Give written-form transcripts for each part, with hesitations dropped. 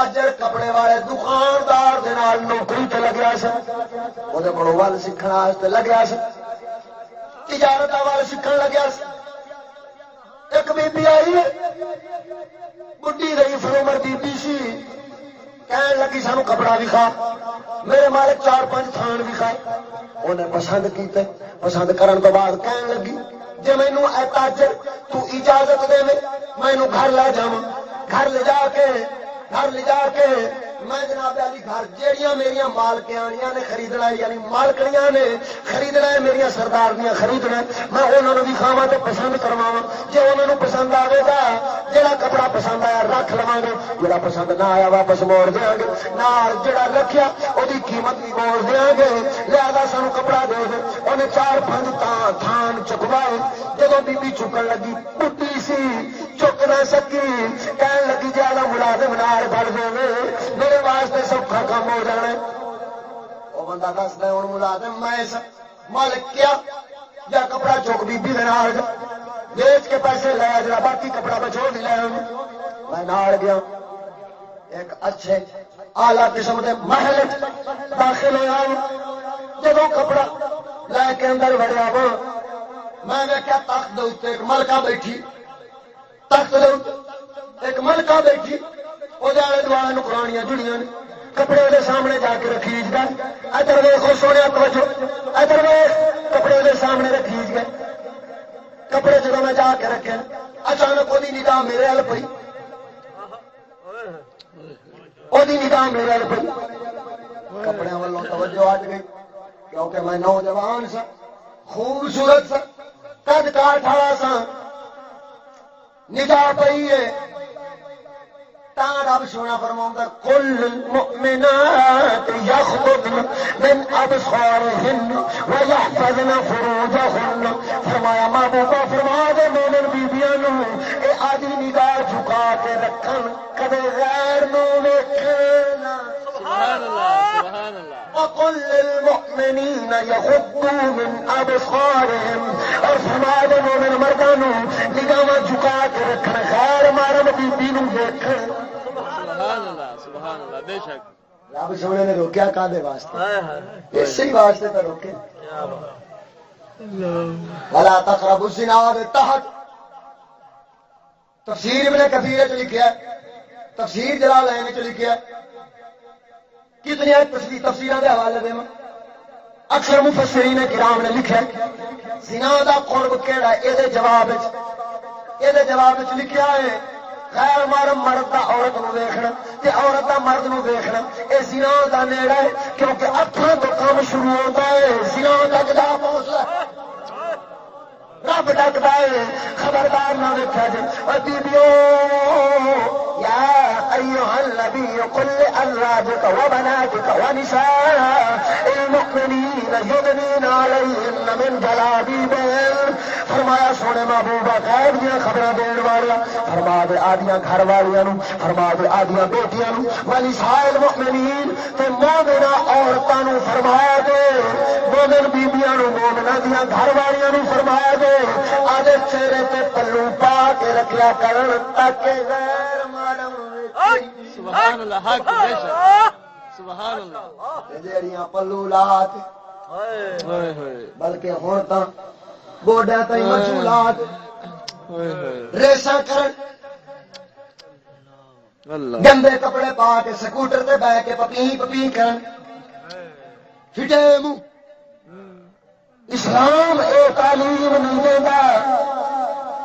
تاجر کپڑے والے دکاندار دے نال نوکری تے لگیا سی، وہ ول سیکھنے واسطے لگیا سی، تجارت وال سیکھن لگیا سی۔ ایک بی بی آئی بڈھی رہی فرومر بی بی سی، کہن لگی سانو کپڑا بھی کھا، میرے مالک 4-5 تھان بھی کھائے۔ انہیں پسند کیتے، پسند کرن تو بعد کہن لگی جی مینو اے تاجر تو اجازت دے میں گھر لے جاواں، گھر لے جا کے میں جناب علی گھر جیڑیاں میریاں مالکیاں نے خریدنا، یعنی مالکنیاں نے خریدنا ہے، میریاں سردارنیاں خریدنا ہے، میں انہوں نے بھی کھاواں تو پسند کرواواں۔ جی انہوں نے پسند آئے گا، جہاں کپڑا پسند آیا رکھ لواں گے، جہاں پسند نہ آیا واپس موڑ دیا گے، نال جہاں رکھیا وہی قیمت بھی موڑ دیا گے، لہذا سانو کپڑا دے دے۔ انہیں 4-5 تھان چکوائے۔ جب بی بی چکن لگی بڈھی سی، چک نہ سکی، کہن لگی جانا ملازم نال بڑھ دے میرے واسطے سوکھا کام ہو جانا۔ وہ بندہ دستا ہوں ملازم میں مالک کیا یا کپڑا چک بی بی نال بیچ کے پیسے لے جا، باقی کپڑا بچو بھی لے آؤں۔ میں نال گیا، ایک اچھے آلہ قسم کے محل داخل ہوا۔ جب کپڑا لے کے اندر وڑیا وا، میں دیکھا تخت دے اتنے ایک ملکہ بیٹھی، تخت دے ایک ملکہ بیٹھی، وہ آلے دوالے نکرانیاں جڑیاں نے، کپڑے وہ سامنے جا کے رکھیج گئے۔ ادھر ویخو سونے توجہ، ادھر ویخ کپڑے وہ سامنے رکھیج گئے۔ کپڑے جب میں جا کے رکھے، اچانک وہ نگاہ میرے ہل پئی، وہ نگاہ میرے ہل پئی، کپڑے والوں توجہ ہٹ گئی، کیونکہ میں نوجوان سا، خوبصورت سا، قد کاٹھ والا سا، نگاہ پئی ہے۔ رب سونا فرماؤں کل المؤمنات یغضضن من ابصارهن ویحفظن فروجهن، فرمایا محبوبہ فرما دے مومن بیبیاں نو اے آدھی نگاہ جھکا کے رکھن، کدے غیر نو ویکھن۔ سبحان اللہ سبحان اللہ۔ وقل للمؤمنین یغضوا من ابصارهم، اور فرما دے مومن مرداں نو نگاہ جھکا کے رکھن، غیر محرم بیبی نو ویکھن۔ سبحان اللہ سبحان اللہ، بے شک رب سونے نے روکیا کادے واسطے؟ اسی واسطے تو روکے۔ ولا تقربوا الزنا دے تحت تفسیر ابن کثیر وچ لکھیا ہے، تفسیر جلالین وچ لکھیا ہے، کتنی تفسیراں دے حوالے دیواں، اکثر مفسرین کرام نے لکھیا ہے زنا دا قرب کیڑا، اے دے جواب وچ لکھیا ہے غیر محرم مرد دا عورت نو ویکھنا تے عورت دا مرد نو ویکھنا اے زنا دا نیڑا ہے، کیونکہ اکھاں تو کام شروع ہوتا ہے، زنا ڈکدا پہنچدا ہے، رب ڈکدا ہے، خبردار نہ ویکھیا جے۔ او بیبیو یا ایھا النبی قل لازواجک وبناتک ونساء المؤمنین یدنین علیہن من جلابیبہن، فرمایا سونے محبوبہ غیب دیا خبراں دین والا، فرما دے آدیاں گھر والیاں نو، فرما دے آدیاں بیٹیاں نو، ونساء المؤمنین تے مومنہ عورتاں نو فرما دے، مومن بیبیاں نو مومنہ دیاں گھر والیاں نو فرما دے آدھے چہرے تے پلو پا کے رکھیا کرن تاکہ غیر محرم۔ سبحان اللہ حق بے شک، سبحان اللہ۔ جیڑیاں پلو لات بلکہ ہن تاں گوڈے تئی مچولات ریسا کرن، گندے کپڑے پا کے سکوٹر تے بہ کے پپی کرن، فٹے منہ۔ اسلام اے تعلیم نہیں دیندا،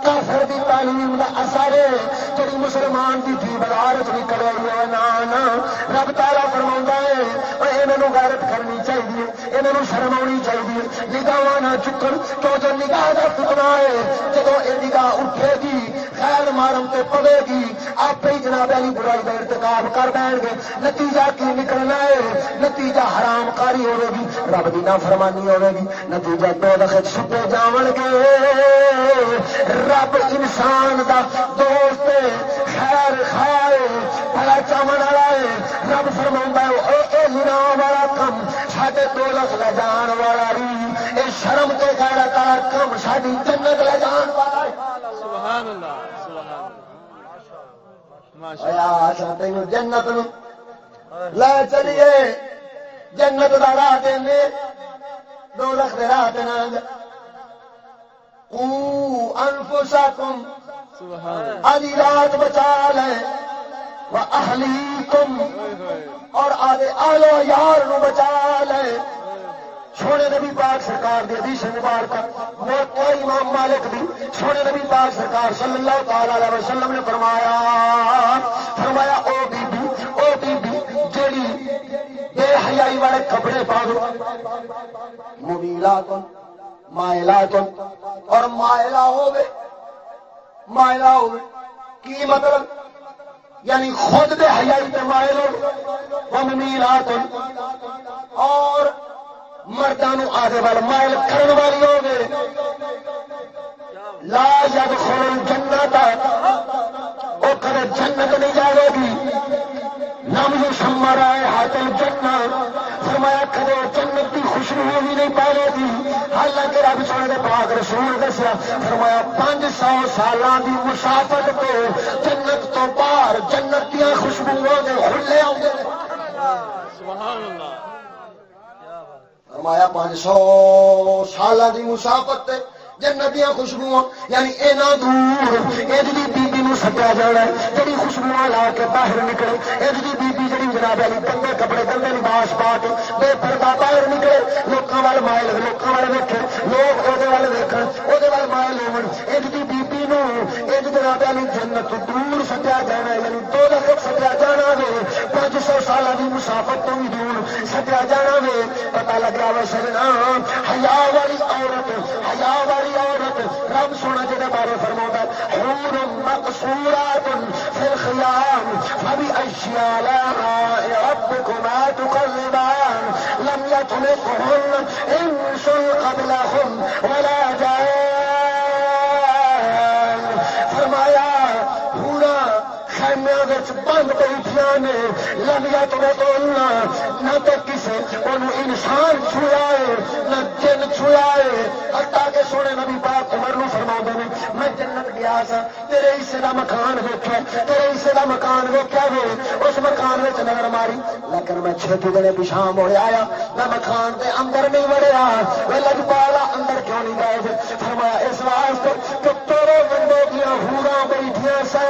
کافر دی تعلیم دا اثر ہے جڑی مسلمان دی تھی بازار چ نکلے ہوئے نا رب تعالیٰ فرماوندا ہے انہاں نوں غیرت کرنی چاہیے، انہاں نوں شرم آنی چاہیے، نگاہ نہ چکن، کیوں جو نگاہ دا فتنہ ہے، جدوں اے نگاہ اٹھے گی غیر محرم تے پڑے گی آپ ہی جناب علی برائی کا ارتکاب کر بیٹھ گے، نتیجہ کی نکلنا ہے؟ نتیجہ حرام کاری ہوے گی، رب دی نافرمانی ہوے گی، نتیجہ دوزخ وچ سٹے جاون گے۔ رب انسان دا دوست خیر خائے بھلا چاہن والا ہے، رب فرماوندا ہے اے زنا والا کم ساڈے دوزخ لے جان والا نہیں، اے شرم تے غیرت والا کم ساڈی جنت لے جان والا ہے۔ سبحان اللہ سبحان اللہ۔ تین جنت لے چلیے جنت دا راہ دینے دوزخ دے راہ تے نہ انفسکم آدھی رات بچا لے وَأَهْلِيكُمْ اور آدھے آلو یار نو بچا لے سونے نبی پاک سرکار دی حدیث مبارکہ موقع امام مالک دی سونے نبی پاک سرکار صلی اللہ تعالی علیہ وسلم نے فرمایا او بی بی جڑی بے حیائی والے کپڑے پا دو ممیلات مائلات اور مائلہ ہوئے کی مطلب یعنی خود بے حیائی پہ مائل ہو ممیلات اور مردانو آدھے والا مائل کرن والی ہو گئے لا يدخل الجنت او کدے جنت نہیں جائے گی نم یسمى رائحۃ الجنہ فرمایا کدے جنت کی خوشبو بھی نہیں پائے گی حالانکہ رب سونے دے پاک رسول دسیا فرمایا 500 سالاں دی مسافت تو جنت تو باہر جنت دیاں خوشبوؤں دے کھلے آؤندے سبحان اللہ فرمایا 500 سالاں دی مسافت تے جنت دیاں خوشبوؤں یعنی اینا دور ایدی بی بی نو سٹیا جانا ہے جڑی خوشبوؤں لا کے باہر نکلے ایدی بی بی جڑی جناب علی گندے کپڑے گندے لباس پا کے بے پردہ باہر نکلے لوکاں وال مائل لوکاں وال ویکھے لوگ اودے وال ویکھن اودے وال مائل ہون ایدی بی بی نو ایدی جناب علی جنت تو دور سٹیا جانا ہے یعنی دوزخ سٹیا جانا ہے 500 سال دی مسافت تو بھی دور سٹیا جانا ہے پتہ لگ رہا ہے سجنا حیا والی عورت رب سونا جہاں بارے فرماتا ہے حور مقصورات فی الخیام فبأي آلاء ربكما تكذبان لم يطمثهن انس قبلهم ولا جان فرمایا حورا خیمیاں بند بیٹھیاں نے لم يطمثهن نہ تو کسی انسان چھویا ہے نہ جن چھویا ہے حتیٰ کہ سونے نبی پاک عمر نو فرماؤندے نے میں جنت گیا سا تیرے حصے دا مکان ویکھیا تیرے حصے دا مکان ویکھیا وے اس مکان وچ نظر ماری لیکن میں چھتی دے پیچھے موڑ آیا میں مکان دے اندر نہیں وڑیا وہ لجپالا اندر کیوں نہیں گئے فرمایا اس واسطے کہ تیرے بندے دیاں حوراں بیٹھیاں سے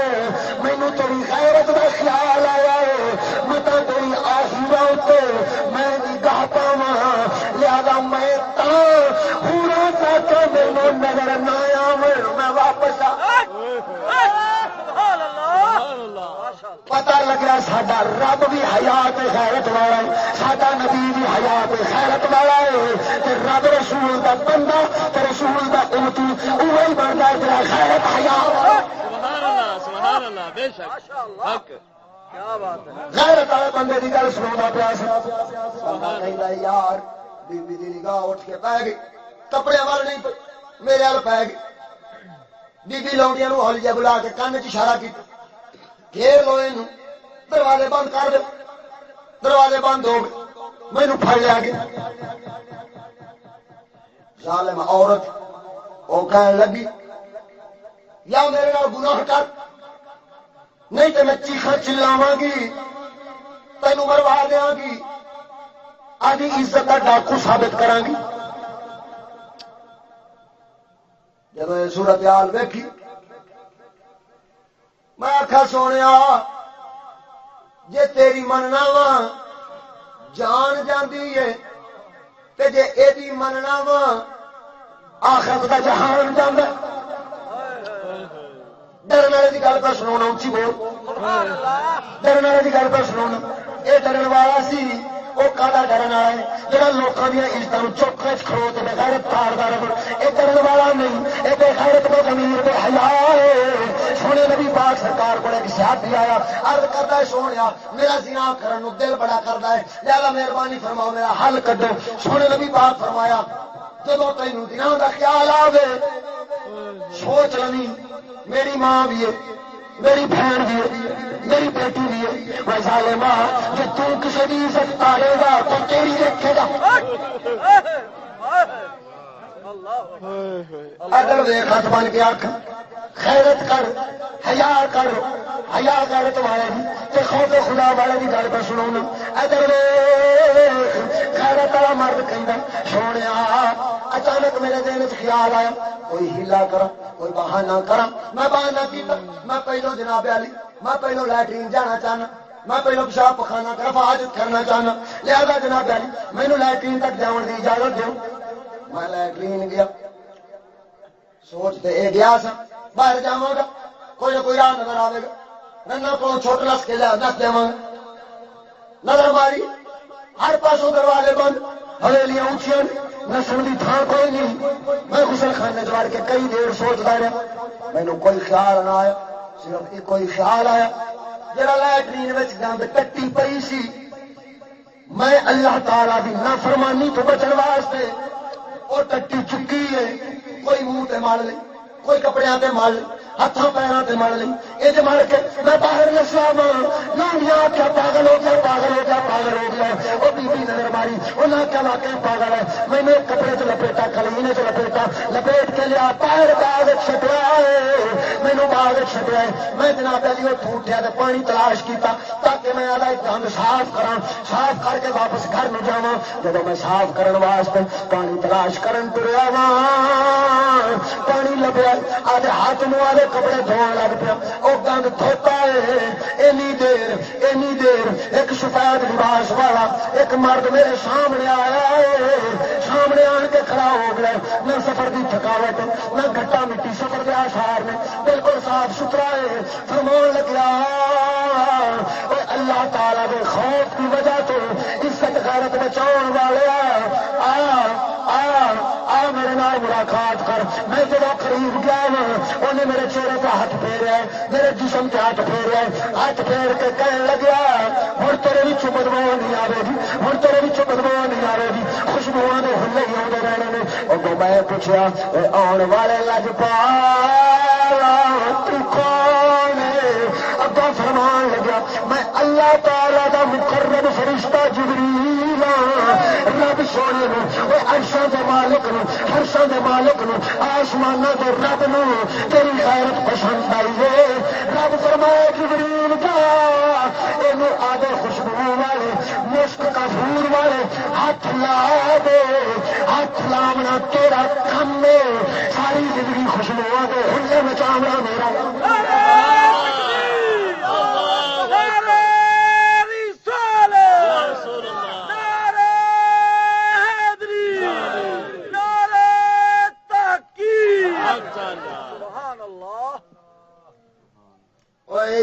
مینوں تیری غیرت دا خیال آیا ہے متا تیری آخرت تے میں نگاہ پاواں لہذا میں حوراں تک مینوں نظر نہ آوے میں واپس پتہ لگ رہا ساڈا رب بھی حیات غیرت والا ہے ساڈا نبی بھی حیات غیرت والا ہے تے رب رسول دا بندہ تے رسول دا امتی اوہی بندا ہے جڑا غیرت حیا سبحان اللہ بے شک حق کیا بات ہے غیرت والے بندے دی گل سناوندا پیا سی کہندا یار بی بی دی نگاہ اٹھ کے پے گئی کپڑے وال نہیں میرے وال پے گئی بی بی لونڈیاں نو ہول جے بلا کے کان وچ اشارہ کیتا گھیر لو اینو دروازے بند کر دو دروازے بند ہو گئے مینوں پھڑ لیا گیا ظالم عورت وہ کہنے لگی یا میرے نال گناہ کر نہیں تو میں چیخا چلاواں گی تینوں مروا دیاں گی آدھی عزت کا ڈاکو ثابت کراں گی جب یہ صورتحال دیکھی میں آخا سونے جے تیری مننا وا جان جاندی ہے تے جے ایدی مننا وا آخرت دا جہان جاندا ڈرن والے کی گل پہ سنا اچھی بول ڈرن والے کی گل پہ سنا یہ ڈرن والا سی وہ کادا ڈرن والا ہے جہاں لوگوں دیا عزتوں چوکھے کھڑو کے بغیرت تاردا رہے یہ ڈرن والا نہیں یہ بے غیرت بے ضمیر بے حیا ہے سونے نبی پاک سرکار کو ایک صحابی آیا عرض کرتا ہے سونے میرا زنا کرن نو دل بڑا کرتا ہے لہذا مہربانی فرماؤ میرا حل کڈو سونے نبی پاک فرمایا جب تینوں زنا دا خیال آوے سوچ لنی میری ماں بھی ہے میری بہن بھی ہے میری بیٹی بھی ہے میں ظالما کہ تو کسی کی عزت تارے گا تو تیری رکھے گا ادھر دیکھ ہاتھ بن کے آنکھ خیرت کر، حیا کر، حیا غیرت والے دی تے خوف خدا والے دی گل پہ سناؤں. ادھر غیرت والا مرد کہندا سونیا اچانک میرے دل وچ خیال آیا کوئی ہیلا کرا، کوئی بہانہ کرا. میں بہانہ کیتا، میں پہلو جناب علی میں پہلو لیٹرین جانا چاہنا، میں پہلو پیشاب پخانا کر حاجت کرنا چاہنا، لہذا جناب علی مینوں لیٹرین تک جاؤن دی اجازت دیو. میں لیٹرین گیا، سوچتے اے گیا سا باہر جاواں گا کوئی نہ کوئی راہ نظر آئے گا، رنا کو چھوٹ نس کے لیا نس دیواں. نظر ماری ہر پاسوں دروازے بند، حویلیاں اونچیاں، نسن کی تھان کوئی نہیں. میں غسل خانے چڑھ کے کئی دیر سوچتا رہا، مینوں کوئی خیال نہ آیا. صرف ایک کوئی خیال آیا جڑا لیٹرین وچ گند ٹٹی پئی سی، میں اللہ تعالی دی نافرمانی تو بچن واسطے وہ ٹٹی چکی ہے. کوئی منہ تے مال لے، کوئی کپڑیاں تے مال لے، ہاتھوں پیروں تے مال لے. یہ مار کے میں باہر نسلا نہ کیا پاگل ہو گیا، پاگل ہو گیا، پاگل ہو گیا. وہ بی بی نظر ماری، انہیں کیا واقعی پاگل ہے. میں نے کپڑے چ لپیٹا، کلینے چ لپیٹا، لپیٹ کے لیا پیر باغ چھٹیا ہے، مینو باغ چھٹیا ہے. میں جناب علی اتوں اٹھیا تو پانی تلاش کیتا تاکہ میں آدھا گند صاف کرا، صاف کر کے واپس گھر نو جاواں. جب میں صاف کرن واسطے پانی تلاش کرن تریا وا، پانی لبیا آدھے ہاتھ منہ آدھے کپڑے دھونے لگ پیا. وہ گند دھوتا ہے. اینی دیر ایک سفید لباس والا ایک مرد میرے سامنے آیا ہے، سامنے آن کے کھڑا ہو گیا. نہ سفر کی تھکاوٹ، نہ گھٹا مٹی، سفر کے آثار نے، بالکل صاف ستھرا ہے. فرمان لگیا اللہ تعالی کے خوف کی وجہ تو عزت غیرت بچاؤ والے آ میرے نال ملاقات کر. میں جب قریب گیا انہیں میرے چہرے پہ ہاتھ پھیرا، میرے جسم پہ ہاتھ پھیرا، ہاتھ پھیر کے کہنے لگیا ہوں تیرے بچوں بدبو نہیں آئے گی، ہوں تیرے بچوں بدبو نہیں آئے گی، خوشبو کے ہلے ہی آتے رہنے نے. اگوں میں پوچھا آن والے لجپالا تو کون ہے؟ اگوں فرمان لگا میں اللہ تعالی دا مقرب فرشتہ جبریل رب سونے نو، عرشاں دے مالک نو، فرشاں دے مالک نو، آسماناں دے رب نو تیری غیرت پسند آئی ہے. رب فرمایا جبریل کا اینو آدھے خوشبو والے مشک کافور والے ہاتھ لا دے. ہاتھ لامنا تیرا کم ہے، ساری زندگی خوشبو دے ہلے مچاونا میرا.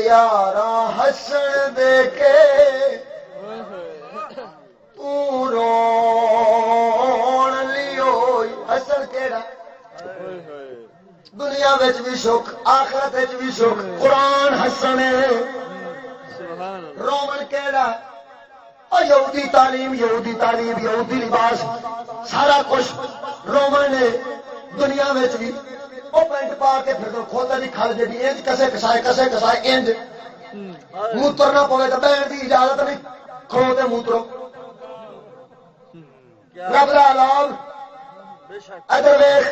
یارا ہسن دے کے تو رون لیو، ہسن کیڑا دنیا وچ بھی سکھ آخرت وچ بھی سکھ. قرآن ہسن رومن کیڑا یہودی تعلیم، یہودی تعلیم، یہودی لباس، سارا کچھ رومن نے. دنیا وچ بھی وہ پینٹ پا کے پھر کھوتے کی کھل جی انج کسے کسائے انج موتر نہ پوے تو بہن کی اجازت نہیں، کھوتے موترو رب دا عذاب. ادھر ویخ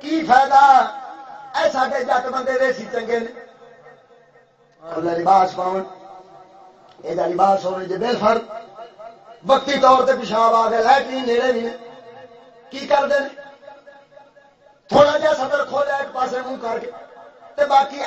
کی فائدہ اے ساڈے جٹ بندے دیسی چنگے نے کھلا لباس پاؤن، یہ لباس ہونے جی بے فرق وقتی طور سے پیشاب آ گئے لیٹرین نیڑے بھی نے کی کرتے ہیں تھوڑا جہا سطر کھولیا ایک پاسے منہ کر کے تے باقی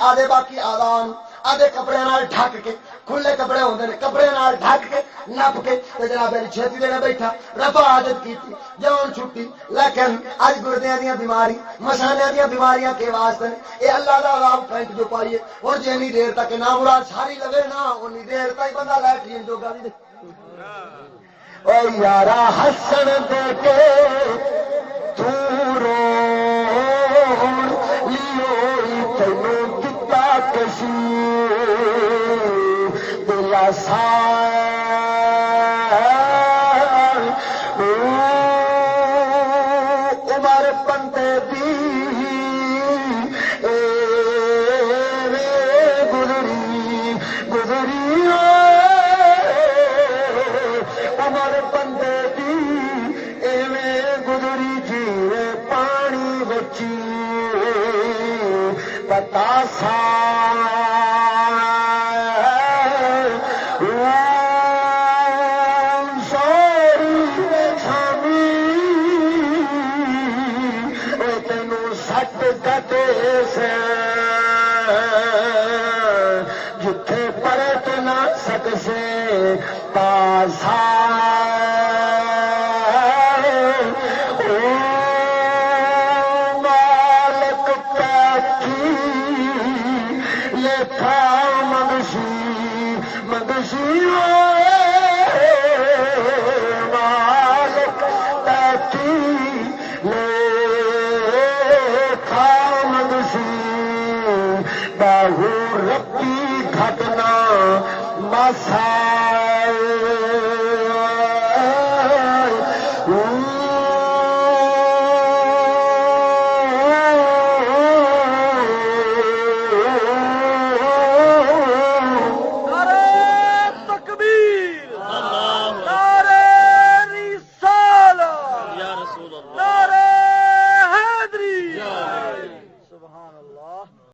آدان آدھے کپڑے ڈھک کے، کھلے کپڑے ہوتے ہیں کپڑے ڈھک کے نپ کے تے جناب میری چھتی دینا بیٹھا. رب عادت کی جان چھٹی، لیکن اج گردیاں دیا بیماری، مسالیاں دیا بیماریاں کے واسطے یہ اللہ کا عذاب پینٹ جو پائیے. اور جنی دیر تک نہ مراد ساری لگے نہ اونی دیر تک بندہ لیٹرین جو گا بھی او یارا ہسن دے کے تو رو لیو تینوں دتا کسی دلا سار عمر بندے دی گزری عمر بندے دی ایویں گزری جیویں پانی بچی پتا سا سوری سامی تینوں سٹ کٹے سے جتھے پرت نہ سکسے پاسا مالک پاکی لکھا منگسی منگسی مالک پاکی لکھا منگسی باہو ربی گھٹنا مسائل